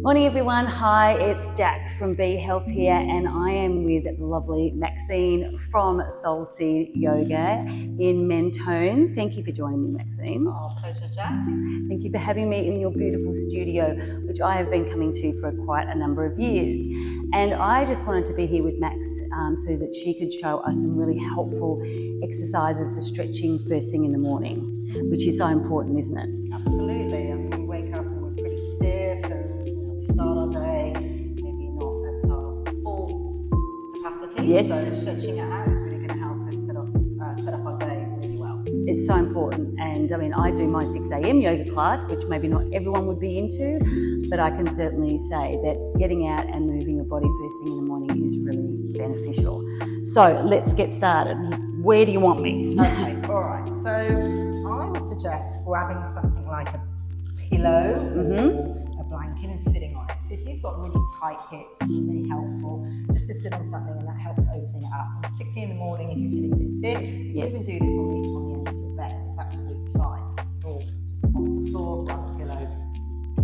Morning everyone, hi, it's Jack from Be Health here and I am with the lovely Maxine from Soul Seed Yoga in Mentone. Thank you for joining me, Maxine. Oh, pleasure, Jack. Thank you for having me in your beautiful studio, which I have been coming to for quite a number of years. And I just wanted to be here with Max so that she could show us some really helpful exercises for stretching first thing in the morning, which is so important, isn't it? Absolutely. I mean, we wake up and we're pretty stiff and we start our day maybe not at our full capacity. Yes. So stretching it out is really going to help us set up our day really well. It's so important, and I mean, I do my 6 a.m. yoga class, which maybe not everyone would be into, but I can certainly say that getting out and moving your body first thing in the morning is really beneficial. So let's get started. Where do you want me? Okay, all right. So I would suggest grabbing something like a pillow or a blanket and sitting on it. So if you've got really tight hips, it's really helpful just to sit on something, and that helps opening it up. And particularly in the morning, if you're feeling a bit stiff, you Yes. can do this on the end of your bed. It's absolutely fine. Or just on the floor, on the pillow,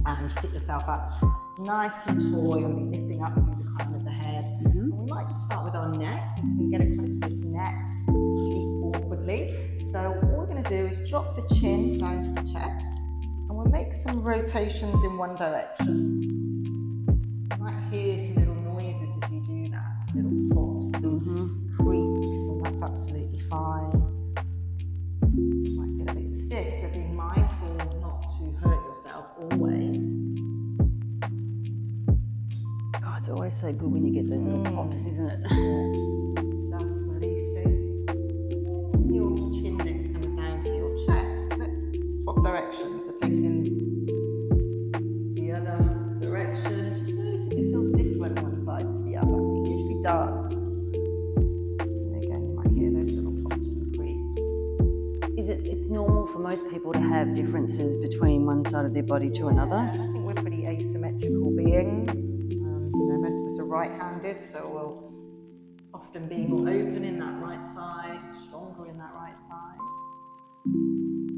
and sit yourself up nice and tall. You'll be lifting up through the crown of the head. And we might just start with our neck. You can get a kind of stiff neck, sleep awkwardly. So all we're going to do is drop the chin down to the chest, and we'll make some rotations in one direction. You might hear some little noises as you do that, some little pops and creaks, and that's absolutely fine. You might get a bit stiff, so be mindful not to hurt yourself always. Oh, it's always so good when you get those little pops, isn't it? Just releasing. Your chin next comes down to your chest. Let's swap directions. So take it in the other direction. Just notice if it feels different one side to the other. It usually does. And again, you might hear those little pops and creaks. It's normal for most people to have differences between one side of their body to another. I think we're pretty asymmetrical beings. Most of us are right-handed, so we'll often be more open in that right side, stronger in that right side.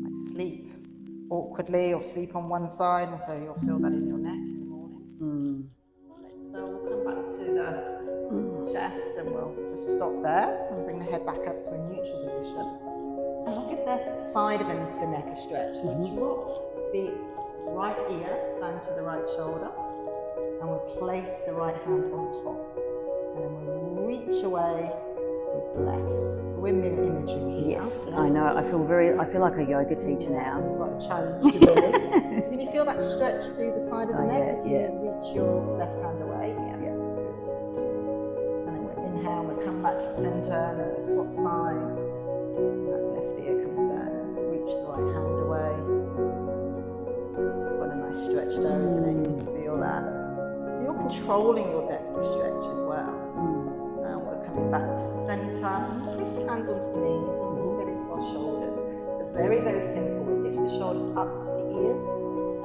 Might sleep awkwardly or sleep on one side, and so you'll feel that in your neck in the morning. So we'll come back to the chest, and we'll just stop there and bring the head back up to a neutral position. And we'll give the side of the neck a stretch. We'll drop the right ear down to the right shoulder, and we'll place the right hand on top. And then we'll reach away with the left. So we're mirror imaging here. Yes, I know. I feel like a yoga teacher now. It's quite a challenge to do. So can you feel that stretch through the side of the neck as you reach your left hand away? Yeah. And then we'll inhale, we'll come back to center, and then we'll swap sides. And that left ear comes down and we'll reach the right hand away. It's quite a nice stretch there, isn't it? You can feel that. You're controlling your depth of stretch as well. And we're coming back to center. Place the hands onto the knees, and we'll get into our shoulders. So very, very simple. Lift the shoulders up to the ears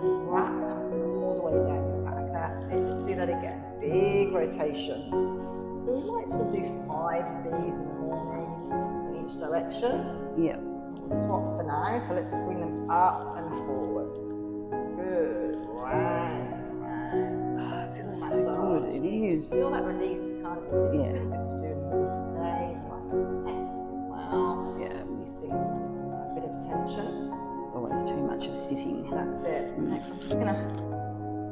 and wrap them all the way down your back. That's it. Let's do that again. Big rotations. So we might as well do 5 of these in the morning in each direction. Yeah. We'll swap for now. So let's bring them up and forward. Good. Round. Feels so good. It is. Feel that release, can't you? This is really good to do in the middle of the day, like a desk as well. Yeah. Releasing a bit of tension. Always too much of sitting. That's it. Next, I'm just going to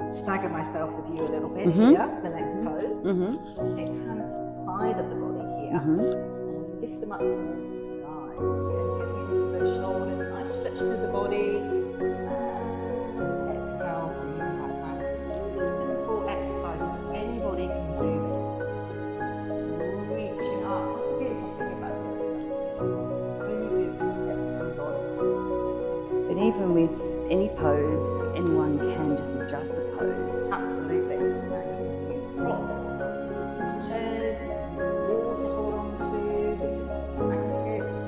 stagger myself with you a little bit here, the next pose. I'll take hands to the side of the body here, and we'll lift them up towards the sky. Again, getting into those shoulders, nice stretch through the body. Exhale, bringing back down to really simple exercises. Anybody can do this. Reaching up. That's the beautiful thing about it. Oozes from every body. But even with any pose, anyone can just adjust the pose. Absolutely. You can use props, chairs, use the wall to hold on to, use blankets,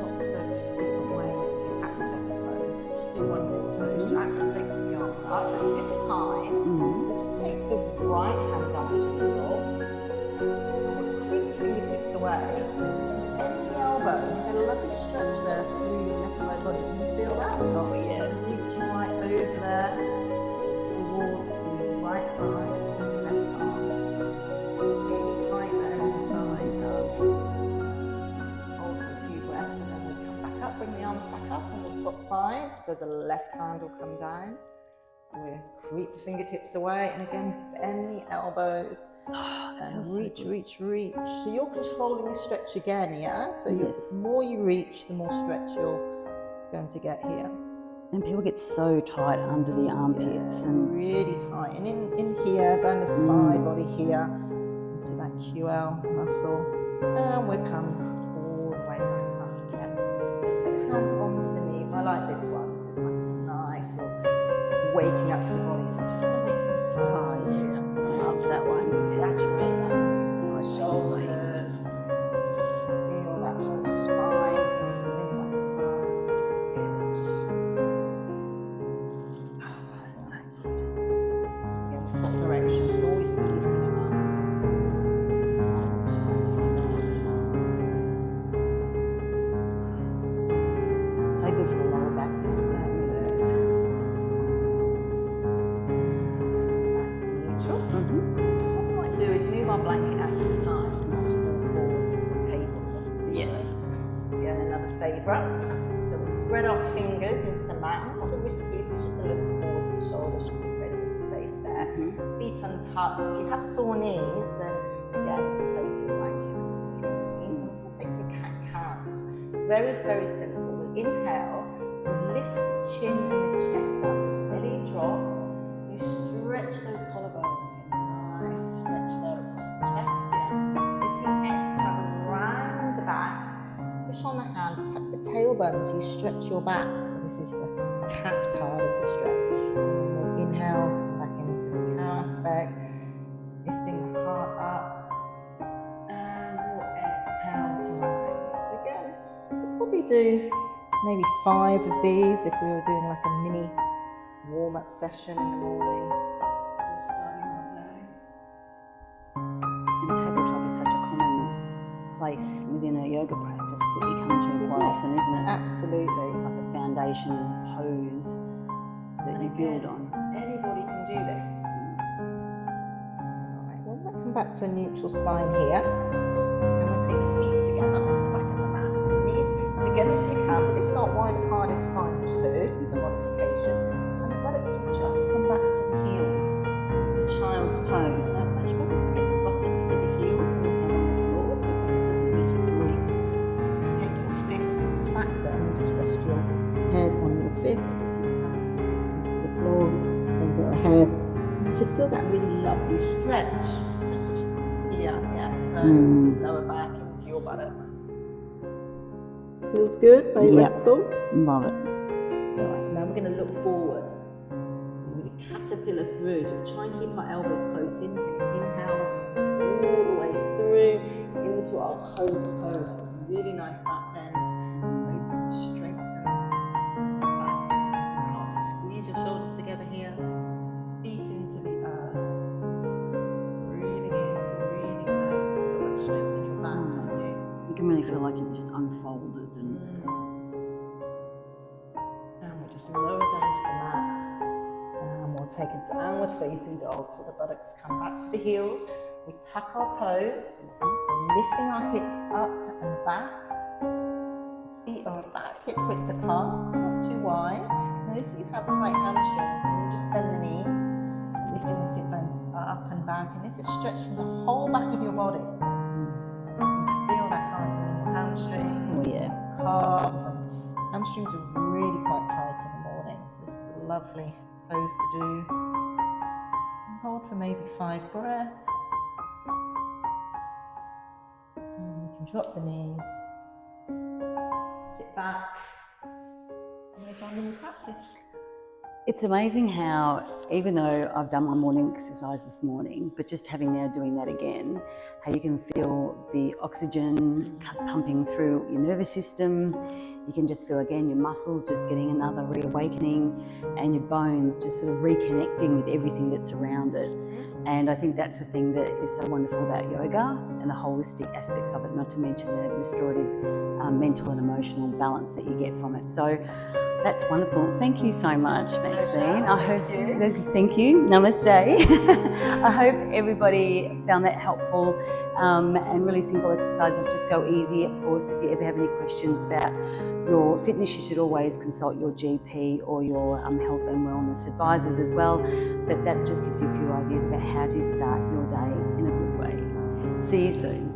lots of different ways to access a pose. Let's just do one little pose, Jack. Let's take the arms up, and this time, we'll just take the right hand down to the floor, and we'll creep the fingertips away, bend the elbow, and get a lovely stretch there through your left side body. Can you feel that? Oh yeah. Reaching right over there towards the so the left hand will come down. We'll creep the fingertips away, and again, bend the elbows. And reach, reach, reach. So you're controlling the stretch again, yeah? So the more you reach, the more stretch you're going to get here. And people get so tight under the armpits. And really tight. And in here, down the side body here, into that QL muscle. And we'll come all the way back up again. Let's take hands onto the knees. I like this one. This is like a nice little waking up for the body. So I'm just going to make some sounds. I love that one. Exaggerate that. Shoulders. Feel that whole spine. Swap directions, always lifting them up. So good for the lower back this way. Back to neutral. What we might do is move our blanket out to the side, come onto all fours into a tabletop position. Yes. Again, another favourite. So we'll spread our fingers into the mat. Not a wrist crease, it's just a little forward with the shoulders, just a bit of space there. Feet untucked. If you have sore knees, then again, you can place your blanket under your knees. And we'll take some cat-cows. Very, very simple. We'll inhale, we'll lift the chin and the chest up, belly drops. You stretch those collarbones. Nice stretch there across the chest. Yeah. As you exhale, round the back, push on the hands, tuck the tailbones. You stretch your back. So this is the cat part of the stretch. And we'll inhale. Aspect, lifting the heart up, and we'll exhale to rise. So again, we'll probably do maybe 5 of these if we were doing like a mini warm-up session in the morning. Or starting our day. And tabletop is such a common place within a yoga practice that you come to quite often, isn't it? Absolutely. It's like a foundation pose that you build on. Anybody can do this. Back to a neutral spine here, and we'll take the feet together on the back of the mat, knees together if you can, but if not, wide apart is fine too, as a modification. And the buttocks will just come back to the heels, the child's pose. Now it's much better to get the buttocks to the heels than the head on the floor, so if it doesn't reach the floor, you can take your fists and stack them and just rest your head on your fist. If your head comes to the floor, then go ahead. You should feel that really lovely stretch. So lower back into your buttocks. Feels good, very restful. Love it. Alright, now we're going to look forward. We're going to caterpillar through. So we'll try and keep our elbows close in. We're going to inhale all the way through into our cobra pose. Really nice back bend. Open, strengthen. Back. So squeeze your shoulders together here. Feet into the earth. Breathing in, breathing out. Feel that strength in your back, can't you? You can really feel like you've just unfolded and we'll just lower down to the mat. And we'll take a downward facing dog so the buttocks come back to the heels. We tuck our toes, lifting our hips up and back. Feet are about hip width apart, so not too wide. Now if you have tight hamstrings, then we'll just bend the knees, lifting the sit bones up and back. And this is stretching the whole back of your body. You can feel that, can't you, in your hamstrings, calves, and hamstrings are really quite tight in the morning. So this is a lovely pose to do. And hold for maybe 5 breaths. And we can drop the knees, sit back, and there's our mini practice. it's amazing how, even though I've done my morning exercise this morning, but just having now doing that again, how you can feel the oxygen pumping through your nervous system. You can just feel again your muscles just getting another reawakening, and your bones just sort of reconnecting with everything that's around it. And I think that's the thing that is so wonderful about yoga and the holistic aspects of it, not to mention the restorative mental and emotional balance that you get from it. So That's wonderful. Thank you so much, Maxine. I hope. Thank you. Namaste. I hope everybody found that helpful. And really simple exercises. Just go easy. Of course, if you ever have any questions about your fitness, you should always consult your GP or your health and wellness advisors as well. But that just gives you a few ideas about how to start your day in a good way. See you soon.